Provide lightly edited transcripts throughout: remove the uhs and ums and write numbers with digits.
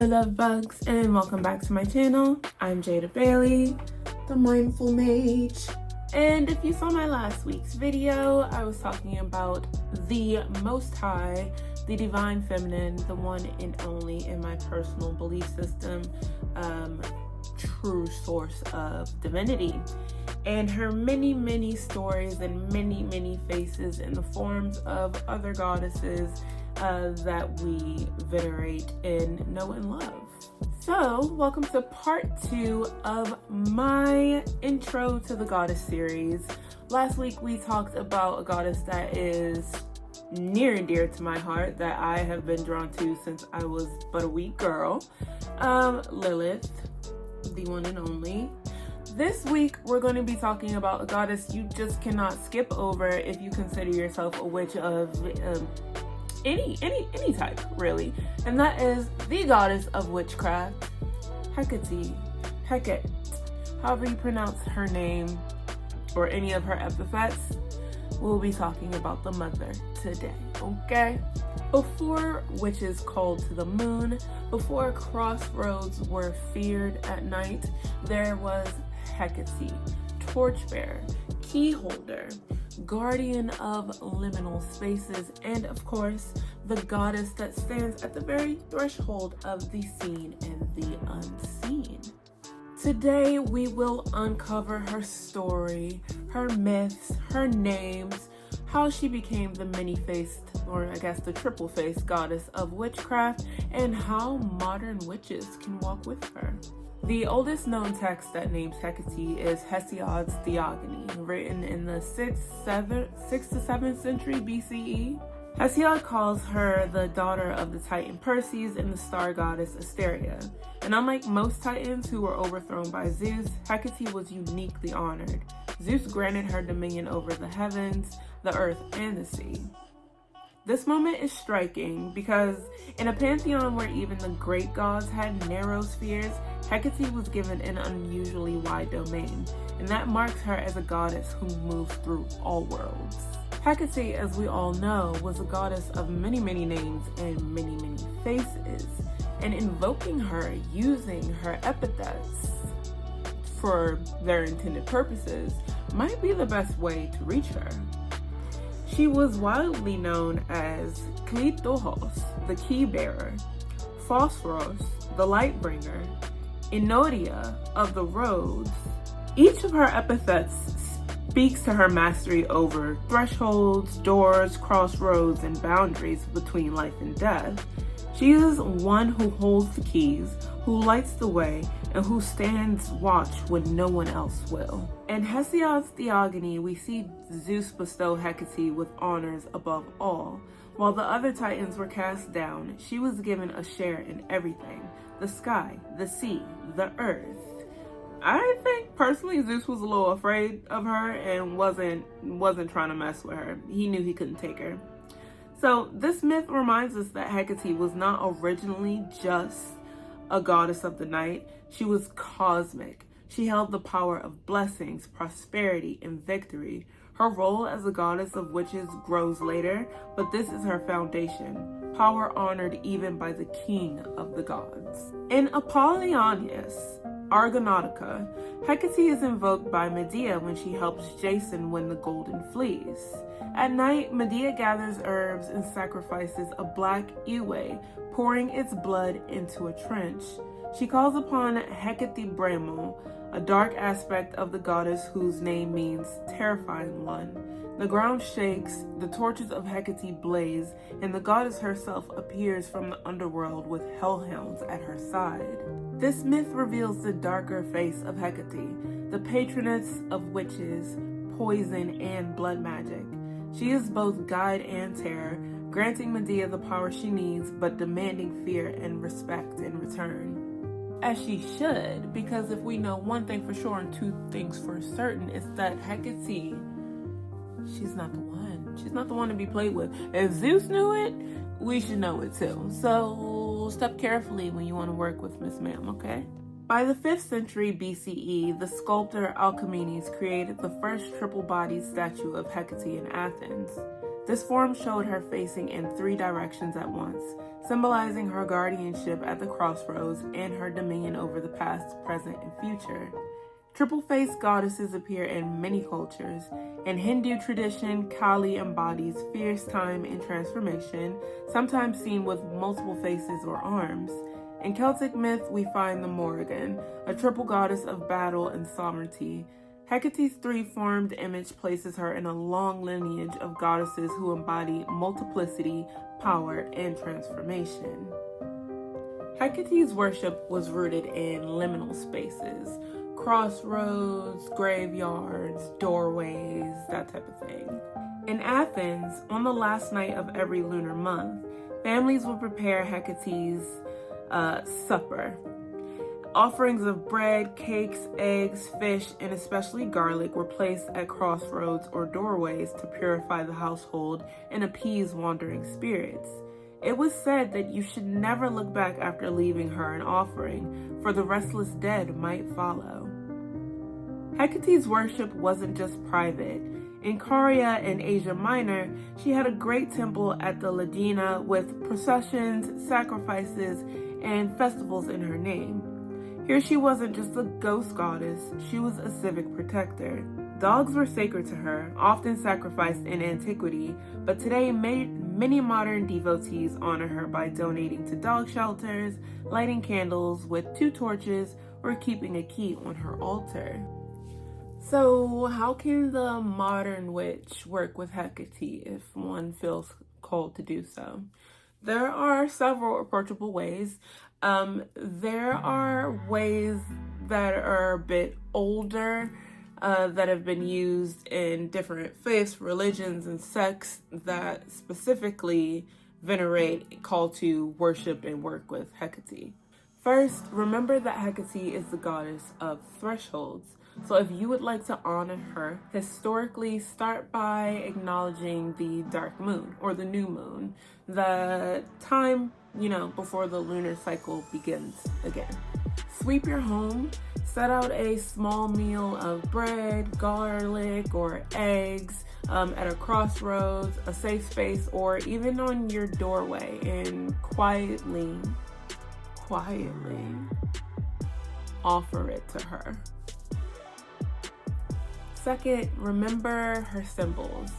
Love bugs, and welcome back to my channel. I'm Jada Bailey, the Mindful Mage. And if you saw my last week's video, I was talking about the Most High, the Divine Feminine, the one and only in my personal belief system, true source of divinity, and her many stories and many faces in the forms of other goddesses that we venerate and know and love. So, welcome to part 2 of my intro to the goddess series. Last week we talked about a goddess that is near and dear to my heart, that I have been drawn to since I was but a wee girl, Lilith, the one and only. This week we're going to be talking about a goddess you just cannot skip over if you consider yourself a witch of any type, really, and that is the goddess of witchcraft, Hecate. However you pronounce her name or any of her epithets, we'll be talking about the mother today, okay? Before witches called to the moon, before crossroads were feared at night, there was Hecate, torchbearer, key holder, guardian of liminal spaces, and of course, the goddess that stands at the very threshold of the seen and the unseen. Today, we will uncover her story, her myths, her names, how she became the many-faced, or I guess the triple-faced goddess of witchcraft, and how modern witches can walk with her. The oldest known text that names Hecate is Hesiod's Theogony, written in the 6th to 7th century BCE. Hesiod calls her the daughter of the Titan Perses and the star goddess Asteria. And unlike most Titans who were overthrown by Zeus, Hecate was uniquely honored. Zeus granted her dominion over the heavens, the earth, and the sea. This moment is striking because in a pantheon where even the great gods had narrow spheres, Hecate was given an unusually wide domain, and that marks her as a goddess who moves through all worlds. Hecate, as we all know, was a goddess of many names and many faces, and invoking her using her epithets for their intended purposes might be the best way to reach her. She was widely known as Kleitohos, the key bearer, Phosphoros, the light bringer, Enodia of the roads. Each of her epithets speaks to her mastery over thresholds, doors, crossroads, and boundaries between life and death. She is one who holds the keys, who lights the way, and who stands watch when no one else will. In Hesiod's Theogony, we see Zeus bestow Hecate with honors above all. While the other Titans were cast down, she was given a share in everything: the sky, the sea, the earth. I think personally Zeus was a little afraid of her and wasn't trying to mess with her. He knew he couldn't take her. So this myth reminds us that Hecate was not originally just a goddess of the night. She was cosmic. She held the power of blessings, prosperity, and victory. Her role as a goddess of witches grows later, but this is her foundation, power honored even by the king of the gods. In Apollonius Argonautica, Hecate is invoked by Medea when she helps Jason win the Golden Fleece. At night, Medea gathers herbs and sacrifices a black ewe, pouring its blood into a trench. She calls upon Hecate Bramo, a dark aspect of the goddess whose name means terrifying one. The ground shakes, the torches of Hecate blaze, and the goddess herself appears from the underworld with hellhounds at her side. This myth reveals the darker face of Hecate, the patroness of witches, poison, and blood magic. She is both guide and terror, granting Medea the power she needs, but demanding fear and respect in return. As she should, because if we know one thing for sure and two things for certain, it's that Hecate, she's not the one. She's not the one to be played with. If Zeus knew it, we should know it too. So step carefully when you want to work with Miss Ma'am, okay? By the 5th century BCE, the sculptor Alcmenes created the first triple-bodied statue of Hecate in Athens. This form showed her facing in 3 directions at once, symbolizing her guardianship at the crossroads and her dominion over the past, present, and future. Triple-faced goddesses appear in many cultures. In Hindu tradition, Kali embodies fierce time and transformation, sometimes seen with multiple faces or arms. In Celtic myth, we find the Morrigan, a triple goddess of battle and sovereignty. Hecate's three-formed image places her in a long lineage of goddesses who embody multiplicity, power, and transformation. Hecate's worship was rooted in liminal spaces, crossroads, graveyards, doorways, that type of thing. In Athens, on the last night of every lunar month, families would prepare Hecate's supper. Offerings of bread, cakes, eggs, fish, and especially garlic were placed at crossroads or doorways to purify the household and appease wandering spirits. It was said that you should never look back after leaving her an offering, for the restless dead might follow. Hecate's worship wasn't just private. In Caria and Asia Minor, she had a great temple at the Ladina with processions, sacrifices, and festivals in her name. Here she wasn't just a ghost goddess, she was a civic protector. Dogs were sacred to her, often sacrificed in antiquity, but today many modern devotees honor her by donating to dog shelters, lighting candles with 2 torches, or keeping a key on her altar. So how can the modern witch work with Hecate if one feels called to do so? There are several approachable ways. There are ways that are a bit older, that have been used in different faiths, religions, and sects that specifically venerate, call to worship, and work with Hecate. First, remember that Hecate is the goddess of thresholds. So if you would like to honor her, historically start by acknowledging the dark moon or the new moon, the time, before the lunar cycle begins again. Sweep your home, set out a small meal of bread, garlic, or eggs at a crossroads, a safe space, or even on your doorway, and quietly offer it to her. Second, remember her symbols: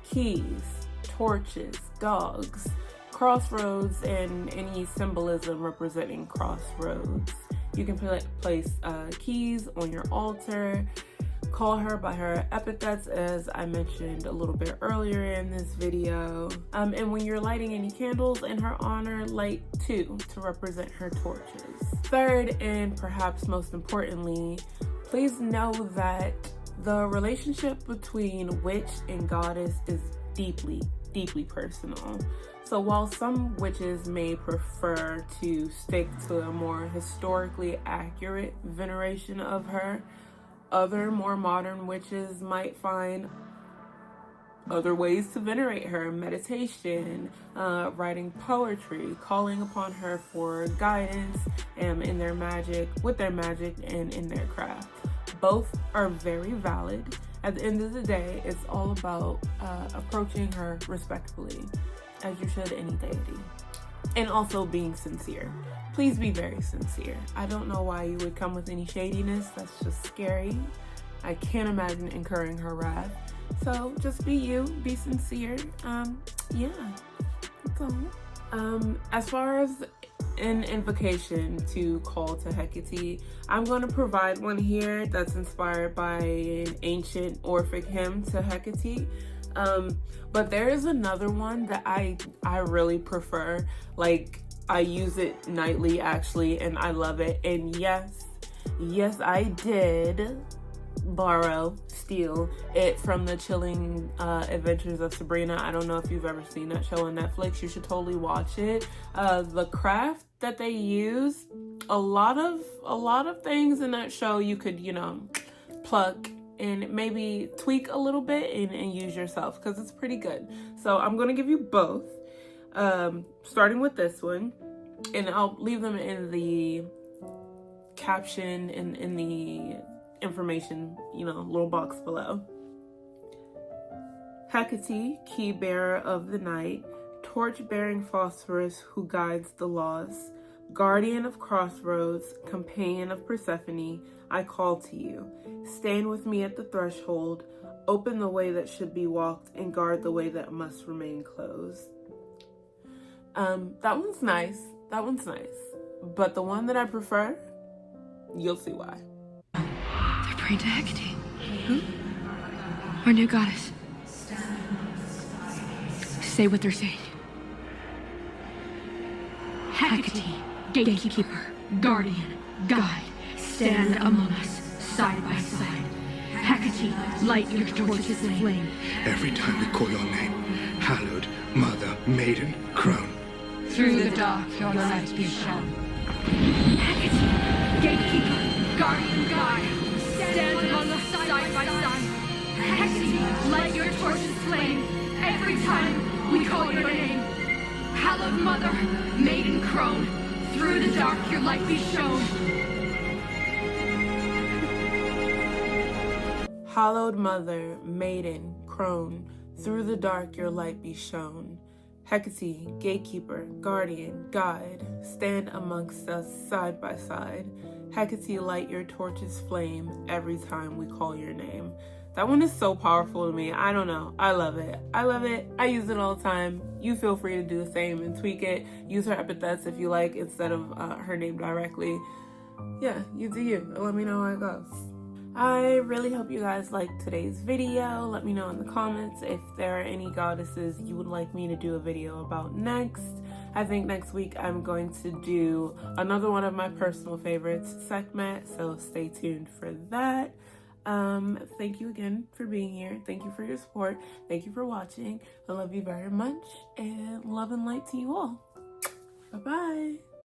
keys, torches, dogs, crossroads, and any symbolism representing crossroads. You can place keys on your altar, call her by her epithets, as I mentioned a little bit earlier in this video. And when you're lighting any candles in her honor, light 2 to represent her torches. Third, and perhaps most importantly, please know that the relationship between witch and goddess is deeply, deeply personal. So while some witches may prefer to stick to a more historically accurate veneration of her, other more modern witches might find other ways to venerate her: meditation, writing poetry, calling upon her for guidance in their magic, with their magic, and in their craft. Both are very valid. At the end of the day, it's all about approaching her respectfully, as you should any deity. And also being sincere. Please be very sincere. I don't know why you would come with any shadiness. That's just scary. I can't imagine incurring her wrath. So just be you, be sincere. Yeah, that's all. As far as an invocation to call to Hecate, I'm going to provide one here that's inspired by an ancient Orphic hymn to Hecate. But there is another one that I really prefer. Like, I use it nightly actually, and I love it. And yes, I did steal it from the Chilling Adventures of Sabrina. I don't know if you've ever seen that show on Netflix. You should totally watch it. The craft that they use, a lot of things in that show you could, pluck and maybe tweak a little bit and use yourself, because it's pretty good. So I'm going to give you both, starting with this one, and I'll leave them in the caption and in the information, little box below. Hecate, key bearer of the night, torch-bearing phosphorus who guides the laws, guardian of Crossroads, companion of Persephone, I call to you. Stand with me at the threshold, open the way that should be walked, and guard the way that must remain closed. That one's nice. That one's nice. But the one that I prefer, you'll see why. They're praying to Hecate. Who? Our new goddess. Say what they're saying. Hecate, gatekeeper, guardian, guide, stand among us, side by side. Hecate, light your torches in flame. Every time we call your name, hallowed, mother, maiden, crone. Through the dark, your light be shone. Hecate, gatekeeper, guardian, guide, stand among us, side by side. Hecate, light your torches flame. Every time we call your name. Hallowed mother, maiden crone, through the dark your light be shown. Hallowed mother, maiden, crone, through the dark your light be shown. Hecate, gatekeeper, guardian, guide, stand amongst us side by side. Hecate, light your torches flame every time we call your name. That one is so powerful to me. I don't know. I love it. I love it. I use it all the time. You feel free to do the same and tweak it. Use her epithets if you like instead of her name directly. Yeah, you do you. Let me know how it goes. I really hope you guys liked today's video. Let me know in the comments if there are any goddesses you would like me to do a video about next. I think next week I'm going to do another one of my personal favorites, Sekhmet, so stay tuned for that. Thank you again for being here. Thank you for your support. Thank you for watching. I love you very much, and love and light to you all. Bye-bye.